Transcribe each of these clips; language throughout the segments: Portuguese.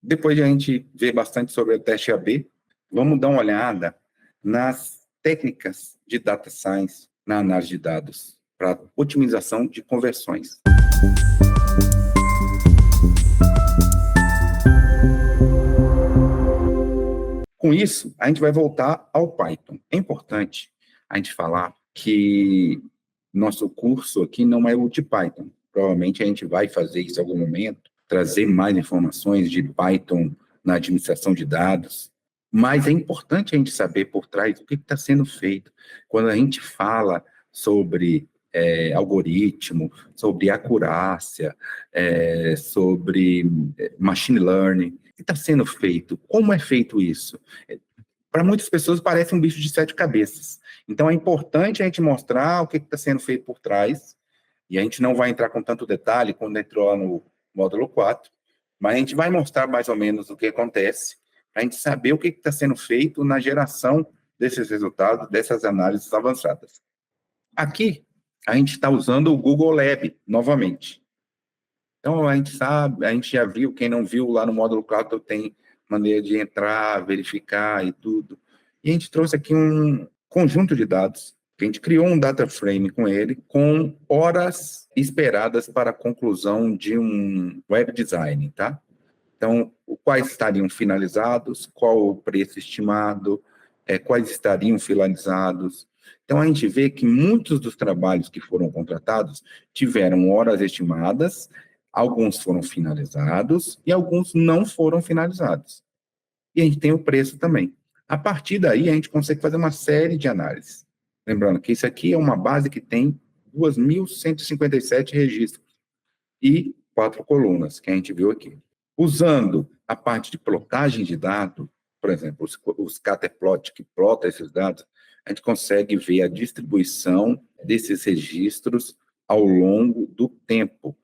Depois de a gente ver bastante sobre o teste AB, vamos dar uma olhada nas técnicas de data science na análise de dados para otimização de conversões. Com isso, a gente vai voltar ao Python. É importante a gente falar que nosso curso aqui não é o de Python. Provavelmente a gente vai fazer isso em algum momento, trazer mais informações de Python na administração de dados, mas é importante a gente saber por trás o que está sendo feito. Quando a gente fala sobre algoritmo, sobre acurácia, sobre machine learning, o que está sendo feito? Como é feito isso? Para muitas pessoas parece um bicho de 7 cabeças. Então é importante a gente mostrar o que está sendo feito por trás, e a gente não vai entrar com tanto detalhe quando entrou lá no módulo 4, mas a gente vai mostrar mais ou menos o que acontece, para a gente saber o que está sendo feito na geração desses resultados, dessas análises avançadas. Aqui, a gente está usando o Google Lab, novamente. Então, a gente sabe, a gente já viu, quem não viu lá no módulo 4, tem maneira de entrar, verificar e tudo. E a gente trouxe aqui um conjunto de dados, que a gente criou um data frame com ele, com horas esperadas para a conclusão de um web design, tá? Então, quais estariam finalizados, qual o preço estimado, quais estariam finalizados. Então, a gente vê que muitos dos trabalhos que foram contratados tiveram horas estimadas, alguns foram finalizados e alguns não foram finalizados. E a gente tem o preço também. A partir daí, a gente consegue fazer uma série de análises. Lembrando que isso aqui é uma base que tem 2.157 registros e 4 colunas, que a gente viu aqui. Usando a parte de plotagem de dados, por exemplo, os scatterplot que plota esses dados, a gente consegue ver a distribuição desses registros ao longo do tempo.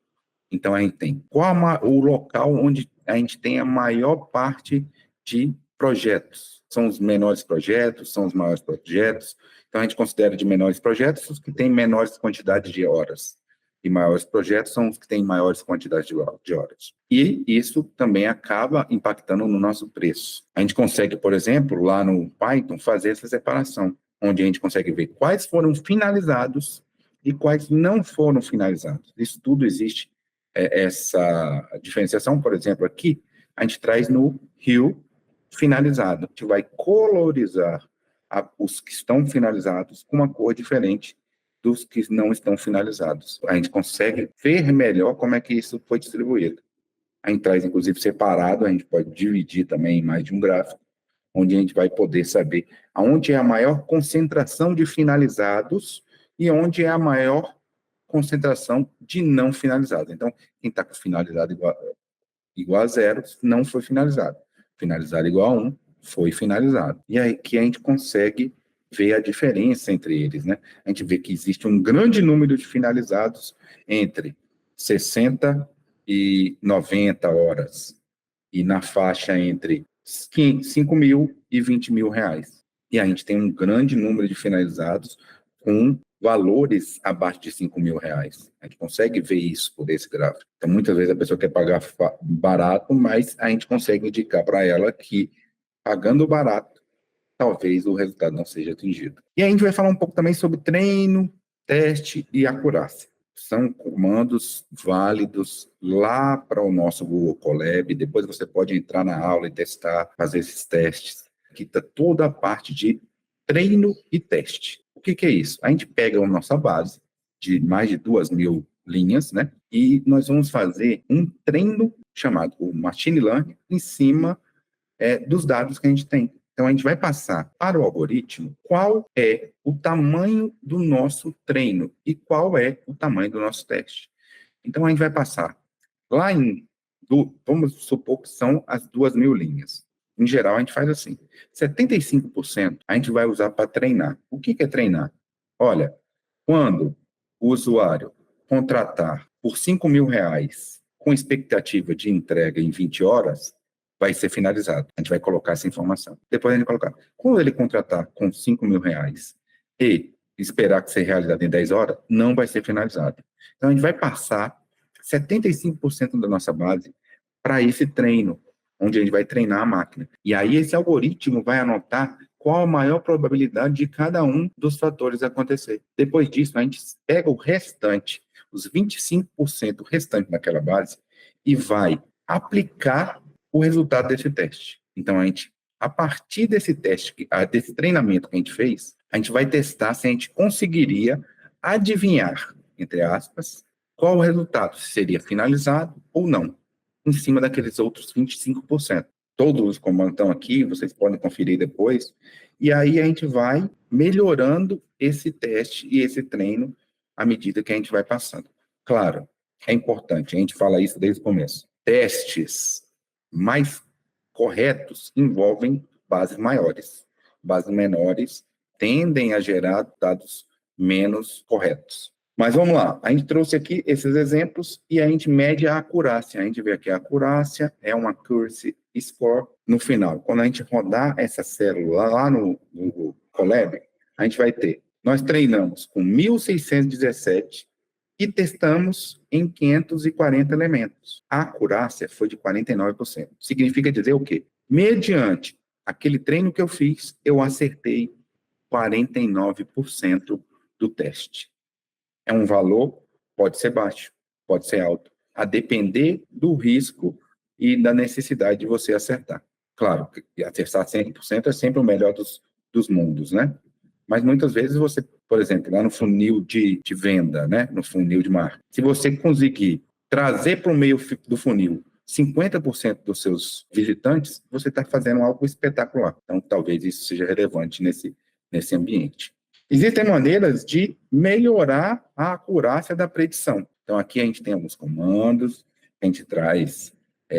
Então, a gente tem qual o local onde a gente tem a maior parte de projetos. São os menores projetos, são os maiores projetos. Então, a gente considera de menores projetos os que têm menores quantidades de horas. E maiores projetos são os que têm maiores quantidades de horas. E isso também acaba impactando no nosso preço. A gente consegue, por exemplo, lá no Python, fazer essa separação, onde a gente consegue ver quais foram finalizados e quais não foram finalizados. Isso tudo existe, essa diferenciação, por exemplo, aqui, a gente traz no Rio finalizado. A gente vai colorizar os que estão finalizados com uma cor diferente dos que não estão finalizados. A gente consegue ver melhor como é que isso foi distribuído. A gente traz, inclusive, separado, a gente pode dividir também em mais de um gráfico, onde a gente vai poder saber aonde é a maior concentração de finalizados e onde é a maior concentração de não finalizados. Então, quem está com finalizado igual a 0, não foi finalizado. Finalizado igual a 1, foi finalizado. E aí que a gente consegue ver a diferença entre eles, né? A gente vê que existe um grande número de finalizados entre 60 e 90 horas, e na faixa entre 5 mil e 20 mil reais. E a gente tem um grande número de finalizados com valores abaixo de 5 mil reais. A gente consegue ver isso por esse gráfico. Então, muitas vezes a pessoa quer pagar barato, mas a gente consegue indicar para ela que, pagando barato, talvez o resultado não seja atingido. E a gente vai falar um pouco também sobre treino, teste e acurácia. São comandos válidos lá para o nosso Google Colab. Depois você pode entrar na aula e testar, fazer esses testes. Aqui está toda a parte de treino e teste. O que é isso? A gente pega a nossa base de mais de 2.000 linhas, né? E nós vamos fazer um treino chamado o Machine Learning em cima dos dados que a gente tem. Então, a gente vai passar para o algoritmo qual é o tamanho do nosso treino e qual é o tamanho do nosso teste. Então, a gente vai passar lá vamos supor que são as 2.000 linhas. Em geral, a gente faz assim, 75% a gente vai usar para treinar. O que é treinar? Olha, quando o usuário contratar por 5 mil reais com expectativa de entrega em 20 horas, vai ser finalizado. A gente vai colocar essa informação. Depois a gente vai colocar. Quando ele contratar com 5 mil reais e esperar que seja realizado em 10 horas, não vai ser finalizado. Então, a gente vai passar 75% da nossa base para esse treino. onde a gente vai treinar a máquina. E aí esse algoritmo vai anotar qual a maior probabilidade de cada um dos fatores acontecer. Depois disso, a gente pega o restante, os 25% restante daquela base, e vai aplicar o resultado desse teste. Então, a partir desse teste, desse treinamento que a gente fez, a gente vai testar se a gente conseguiria adivinhar, entre aspas, qual o resultado, se seria finalizado ou não, em cima daqueles outros 25%. Todos os comandos estão aqui, vocês podem conferir depois, e aí a gente vai melhorando esse teste e esse treino à medida que a gente vai passando. Claro, é importante, a gente fala isso desde o começo. Testes mais corretos envolvem bases maiores. Bases menores tendem a gerar dados menos corretos. Mas vamos lá, a gente trouxe aqui esses exemplos e a gente mede a acurácia. A gente vê aqui a acurácia, é uma accuracy score no final. Quando a gente rodar essa célula lá no Colab, a gente vai ter, nós treinamos com 1.617 e testamos em 540 elementos. A acurácia foi de 49%. Significa dizer o quê? Mediante aquele treino que eu fiz, eu acertei 49% do teste. É um valor, pode ser baixo, pode ser alto, a depender do risco e da necessidade de você acertar. Claro, que acertar 100% é sempre o melhor dos mundos, né? Mas muitas vezes você, por exemplo, lá no funil de venda, né? No funil de marketing, se você conseguir trazer para o meio do funil 50% dos seus visitantes, você está fazendo algo espetacular. Então, talvez isso seja relevante nesse ambiente. Existem maneiras de melhorar a acurácia da predição. Então, aqui a gente tem alguns comandos, a gente traz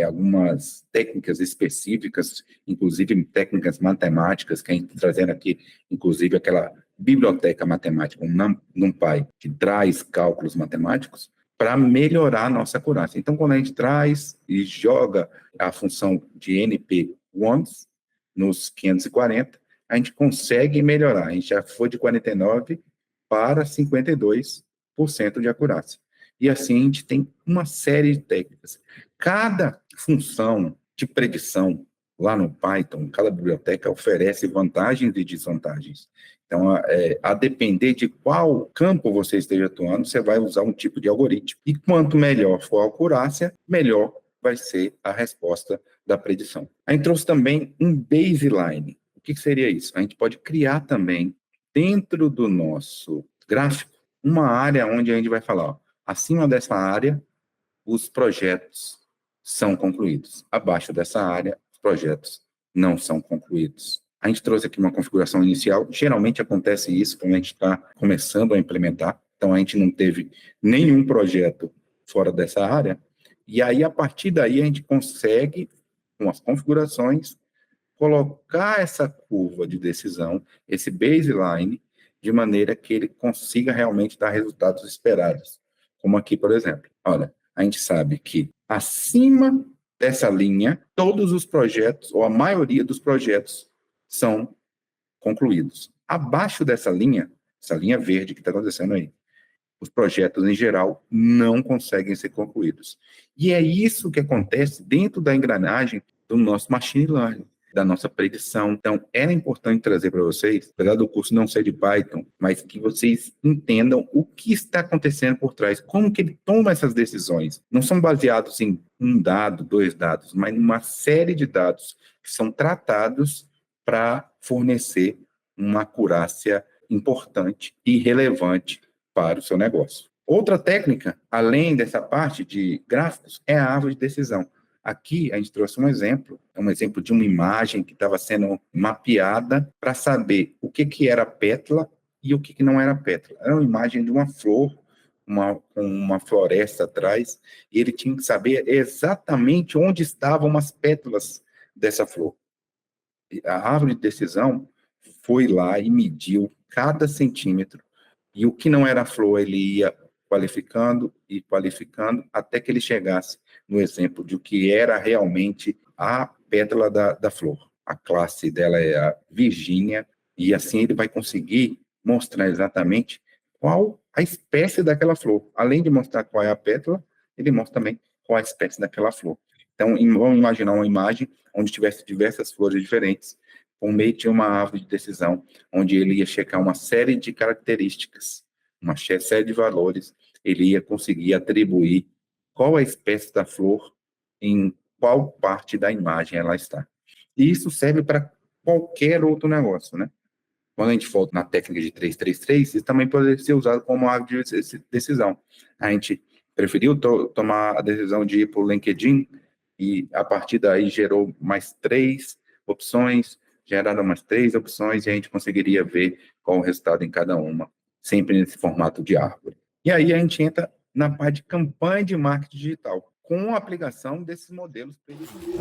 algumas técnicas específicas, inclusive técnicas matemáticas, que a gente está trazendo aqui, inclusive aquela biblioteca matemática, um NumPy, que traz cálculos matemáticos, para melhorar a nossa acurácia. Então, quando a gente traz e joga a função de NP once nos 540, a gente consegue melhorar. A gente já foi de 49% para 52% de acurácia. E assim a gente tem uma série de técnicas. Cada função de predição lá no Python, cada biblioteca oferece vantagens e desvantagens. Então, a depender de qual campo você esteja atuando, você vai usar um tipo de algoritmo. E quanto melhor for a acurácia, melhor vai ser a resposta da predição. A gente trouxe também um baseline. O que seria isso? A gente pode criar também, dentro do nosso gráfico, uma área onde a gente vai falar, ó, acima dessa área, os projetos são concluídos. Abaixo dessa área, os projetos não são concluídos. A gente trouxe aqui uma configuração inicial. Geralmente acontece isso quando a gente está começando a implementar. Então, a gente não teve nenhum projeto fora dessa área. E aí, a partir daí, a gente consegue, com as configurações, colocar essa curva de decisão, esse baseline, de maneira que ele consiga realmente dar resultados esperados. Como aqui, por exemplo. Olha, a gente sabe que acima dessa linha, todos os projetos, ou a maioria dos projetos, são concluídos. Abaixo dessa linha, essa linha verde que está acontecendo aí, os projetos, em geral, não conseguem ser concluídos. E é isso que acontece dentro da engrenagem do nosso machine learning, da nossa predição. Então, era importante trazer para vocês, apesar do curso não ser de Python, mas que vocês entendam o que está acontecendo por trás, como que ele toma essas decisões. Não são baseados em um dado, dois dados, mas em uma série de dados que são tratados para fornecer uma acurácia importante e relevante para o seu negócio. Outra técnica, além dessa parte de gráficos, é a árvore de decisão. Aqui a gente trouxe um exemplo de uma imagem que estava sendo mapeada para saber o que era pétala e o que não era pétala. Era uma imagem de uma flor, com uma floresta atrás, e ele tinha que saber exatamente onde estavam as pétalas dessa flor. A árvore de decisão foi lá e mediu cada centímetro, e o que não era flor, ele ia qualificando e qualificando, até que ele chegasse no exemplo de o que era realmente a pétala da flor. A classe dela é a Virgínia, e assim ele vai conseguir mostrar exatamente qual a espécie daquela flor. Além de mostrar qual é a pétala, ele mostra também qual a espécie daquela flor. Então, vamos imaginar uma imagem onde tivesse diversas flores diferentes, por meio de uma árvore de decisão, onde ele ia checar uma série de características, uma série de valores, ele ia conseguir atribuir qual a espécie da flor, em qual parte da imagem ela está. E isso serve para qualquer outro negócio, né? Quando a gente for na técnica de 333, isso também pode ser usado como árvore de decisão. A gente preferiu tomar a decisão de ir para o LinkedIn e, a partir daí, gerou mais 3 opções, geraram mais 3 opções e a gente conseguiria ver qual o resultado em cada uma, sempre nesse formato de árvore. E aí a gente entra na parte de campanha de marketing digital, com a aplicação desses modelos preditivos.